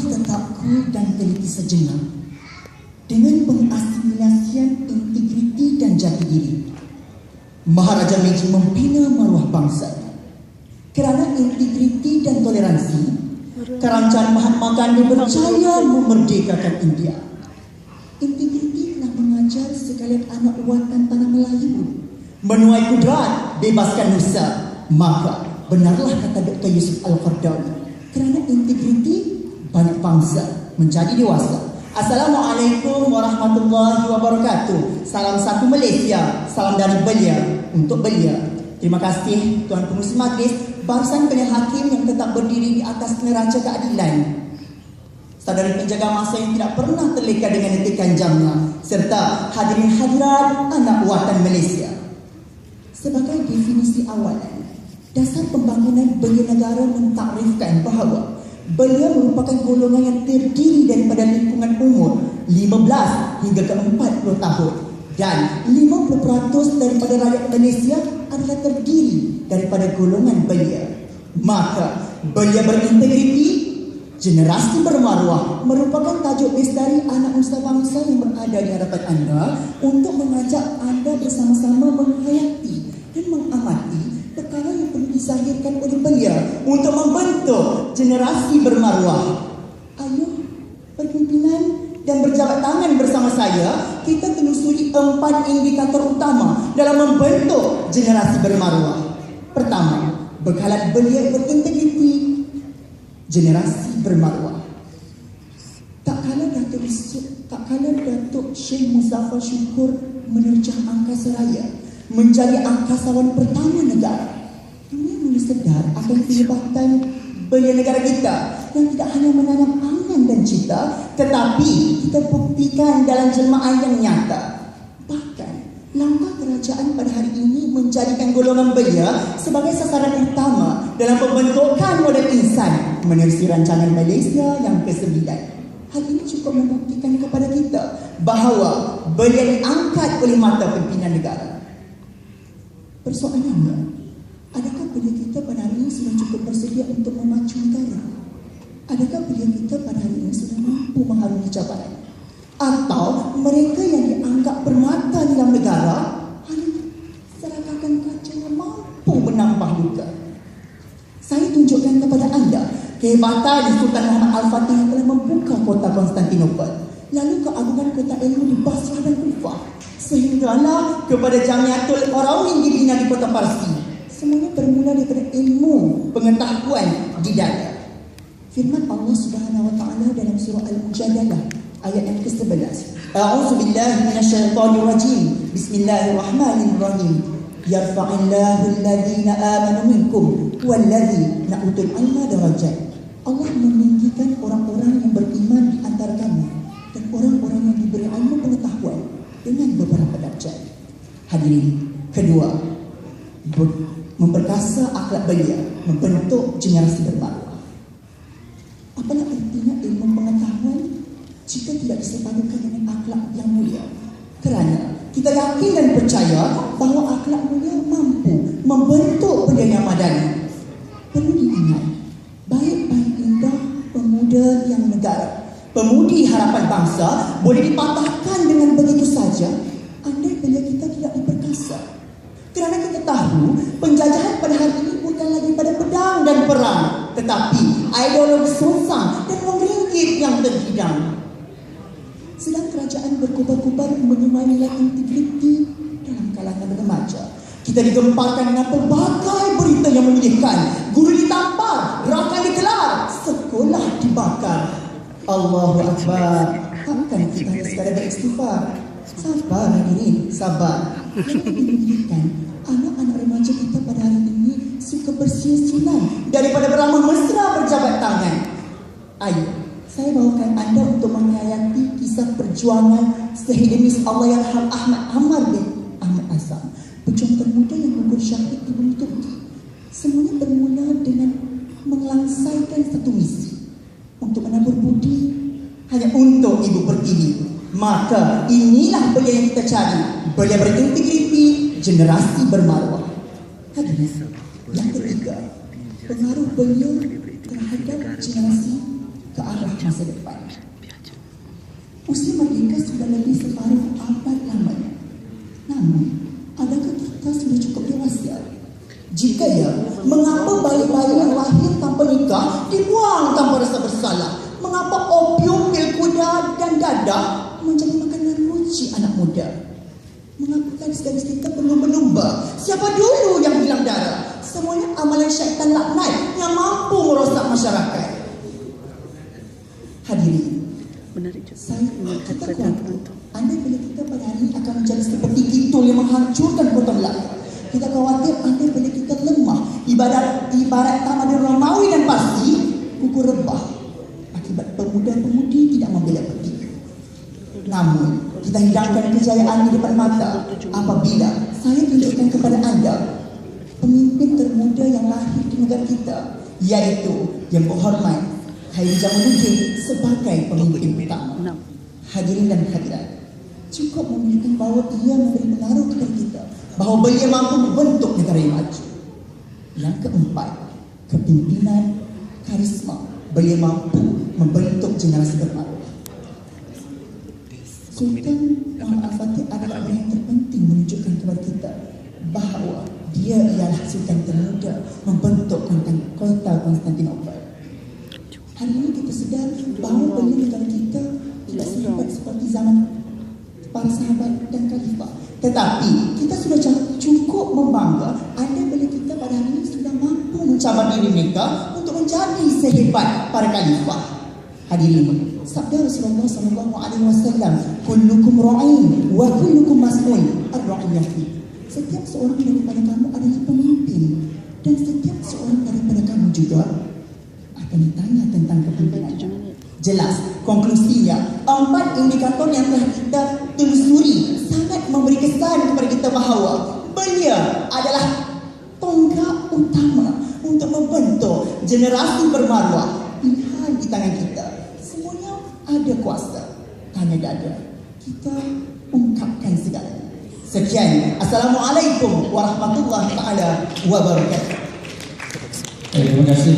tetap cool dan teliti sejenak dengan pengasimilasian integriti dan jati diri. Maharaja Meiji membina maruah bangsa. Kerana integriti dan toleransi, kerajaan Mahatma Gandhi berjaya memerdekakan India. Integriti telah mengajar sekalian anak watan tanah Melayu menuai kudrat, bebaskan Nusa. Maka benarlah kata Dr. Yusuf Al-Qaradawi, kerana integriti banyak bangsa menjadi dewasa. Assalamualaikum warahmatullahi wabarakatuh. Salam satu Malaysia, salam dari belia untuk belia. Terima kasih Tuan Pengurusi Majlis, barisan penyiar hakim yang tetap berdiri di atas neraca keadilan, saudari penjaga masa yang tidak pernah terleka dengan etikan jamnya, serta hadirin hadirat anak watan Malaysia. Sebagai definisi awalan, dasar pembangunan belia negara mentakrifkan bahawa belia merupakan golongan yang terdiri daripada lingkungan umur 15 hingga ke 40 tahun dan 50% daripada rakyat Malaysia adalah terdiri daripada golongan belia. Maka belia berintegriti, generasi bermaruah merupakan tajuk bestari anak usaha bangsa yang berada di hadapan anda untuk mengajak anda bersama-sama menghayati dan mengamati perkara yang perlu disahirkan oleh belia untuk membentuk generasi bermaruah. Ayo, berpimpinan dan berjabat tangan bersama saya, kita telusuri 4 indikator utama dalam membentuk generasi bermaruah. Pertama, bekalan belia berintegriti, generasi bermaruah. Tak kala Datuk Syekh Muzaffar Syukur menerjah angkasa raya menjadi angkasawan pertama negara, dunia mula sedar akan kehebatan belia negara kita yang tidak hanya menanam angan dan cita, tetapi kita buktikan dalam jelmaan yang nyata. Bahkan langkah kerajaan pada hari ini menjadikan golongan belia sebagai sasaran utama dalam pembentukan model insan menerusi rancangan Malaysia yang ke-9. Hal ini cukup membuktikan kepada kita bahawa belia diangkat oleh mata pimpinan negara. Persoalannya, adakah belia kita pada hari ini sudah cukup bersedia untuk memacu negara? Adakah belia kita pada hari ini sudah mampu mengharungi jabatan? Atau mereka yang dianggap bermata dalam negara hanya serakakan kaca yang mampu menambah luka? Saya tunjukkan kepada anda kehebatan Sultan Muhammad Al-Fatih yang telah membuka kota Konstantinopel, lalu keagungan kota ilmu di Basrah dan Kufah, sehinggalah kepada Jamiatul Qarawin dibina di kota Parsi. Semuanya bermula daripada ilmu pengetahuan di dada. Firman Allah Subhanahu wa taala dalam surah Al-Mujadalah ayat yang ke-11. A'udzubillahi minasyaitonirrajim. Bismillahirrahmanirrahim. Yarfa'illahu alladhina amanu minkum walladzina utul ilma darajat. Allah meninggikan orang-orang yang beriman di antara kamu dan orang-orang yang diberi ilmu pengetahuan dengan beberapa darjat. Hadirin, kedua, memperkasa akhlak belia membentuk generasi bermaruah. Apalah artinya ilmu pengetahuan jika tidak disepadukan dengan akhlak yang mulia? Kerana kita yakin dan percaya bahawa akhlak mulia mampu membentuk belia yang madani. Perlu diingat, baik-baik indah pemuda yang negara, pemudi harapan bangsa boleh dipatahkan dengan begitu saja andai belia kita tidak diperkasa. Kerana kita tahu penjajahan pada hari ini bukan lagi pada pedang dan perang, tetapi ideologi sungsang dan wang ringgit yang terhidang. Sedang kerajaan berkubar-kubar menyemai nilai integriti dalam kalangan remaja. Kita digemparkan dengan pelbagai berita yang menyedihkan. Guru ditampar, rakan dikelar, sekolah dibakar. Allahu Akbar. Takkan kita hanya sekadar beristighfar? Sabar hadirin, sabar. Yang menyedihkan, anak-anak remaja kita pada hari ini suka bersiul-siulan daripada beramah mesra berjabat tangan. Ayo, saya bawakan anda untuk menghayati kisah perjuangan sehedemis Allahyarham Ahmad Ammar bin Ahmad Azam, pejuang termuda yang gugur syahid di bumi Turki. Semuanya bermula dengan melangsaikan satu misi untuk menabur budi hanya untuk ibu pertiwi. Maka inilah belia yang kita cari, belia berintegriti, generasi bermaruah. Hadirin, yang ketiga, pengaruh belia terhadap generasi ke arah masa masa depan. Usia merdeka sudah lebih separuh abad lamanya. Namun, adakah kita sudah cukup dewasa? Jika ya, mengapa bayi-bayi yang lahir tanpa nikah dibuang tanpa rasa bersalah? Mengapa opium, pil kuda dan dadah menjadi makanan ruci anak muda? Mengapa gadis-gadis kita berlumba-lumba? Siapa dulu yang bilang darah? Semuanya amalan syaitan laknat yang mampu merosak masyarakat. Hadirin, saya kita khawatir andai bila kita pada hari ini akan menjadi seperti Gitol yang menghancurkan kota Melaka. Kita khawatir andai bila kita lemah ibarat tamadun Romawi dan Parsi gugur rebah akibat pemuda-pemudi tidak membela peti. Namun kita hidangkan kejayaan di depan mata apabila saya tunjukkan kepada anda pemimpin termuda yang lahir di negara kita, yaitu Yang Berhormat Khairi Jamaluddin sebagai pemimpin utama. Hadirin dan hadirat, cukup menunjukkan bahawa ia memberi pengaruh kepada kita, bahawa beliau mampu membentuk negara yang maju. Yang keempat, kepimpinan karisma. Beliau mampu membentuk generasi bermaruah. Sultan Muhammad Al-Fatih adalah orang yang terpenting menunjukkan kepada kita bahawa dia ialah sultan termuda membentuk kota Konstantinopel. Hari ini kita sedar bahawa beliau negara kita tidak sehebat seperti zaman para sahabat dan khalifah. Tetapi kita sudah cukup membangga andai kita pada hari ini sudah mampu mencabar diri mereka untuk menjadi sehebat para khalifah. Hadirin, sabda Rasulullah SAW, kullukum ra'in wa kullukum mas'ul ar-ra'iyati. Setiap seorang daripada kamu adalah pemimpin, dan setiap seorang daripada kamu juga akan ditanya tentang kepimpinan. Jelas, konklusinya, 4 indikator yang telah kita telusuri sangat memberi kesan kepada kita bahawa beliau adalah tonggak utama untuk membentuk generasi bermaruah. Pilihan di tangan kita, semuanya ada kuasa, tanya dada, kita ungkapkan segalanya. Sekian, Assalamualaikum warahmatullahi taala wabarakatuh. Terima kasih.